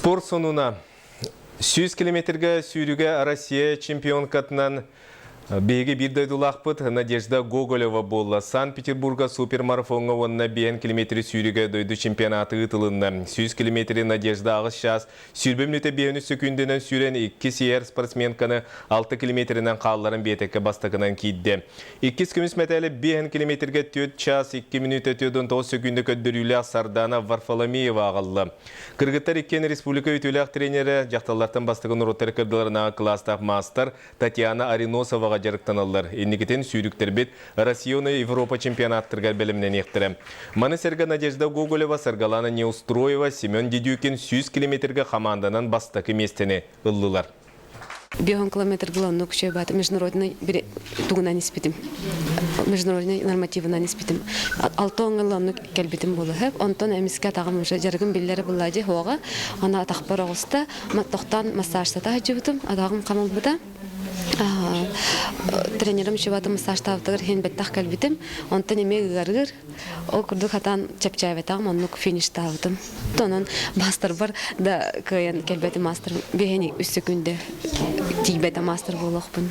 Спорт сонуна 100 километрге сүйрüге Россия чемпионкатынан беги бирдей дулақпыт Надежда Гоголева болла. Санкт-Петербурга супермарафонға онына 1 километр сүйрüге дөйді чемпионаты ұтылынна. 100 километр Надежда ағыз шас. Сүйрбемнеті 1 секундінен сүйрен 2 сиер спортсменканы 6 километрінен қалларын бетекке бастығынан кейді. 2 күміс мәтәлі 1 километрге 4 час 2 минут өтеден 9 секунды көддірілі Сардана Варфоломеева ағылды. Кыргыттар 2 республика өтілі тренері жақталардан бастығын ұрыттары кірділеріна кластақ мастер Татьяна Ариносова жарықтаналар. Еннекетен сүйріктер бет Россияны Европа чемпионаттырға бәлімнен ектірі. Маны сәргі Надежда Гоголева, Саргалана Неустроева, Семен Дедюкин 100 километрге команданан бастақы местені ұллылар. 1 километр главный куча бат международный тугунан испитим. Международный нормативынан испитим. Алтон главный келбитим болу хеп. Онтон эмиске тагым уже жаргын биллери буллади хога. Ана тахпар огуста маттоктан массажта жибитим. Адагым камал буда. Тренерім шебаты массаж тавтығыр хен беттақ кәлбетім. Онтан емек ғарғыр. Ол күрді қатан чапчайветағым, оннық финиш тавдым. Тонын мастер бар да кәйін кәлбеті мастер. Бейхені үс секунде тейбеті мастер болуқпын.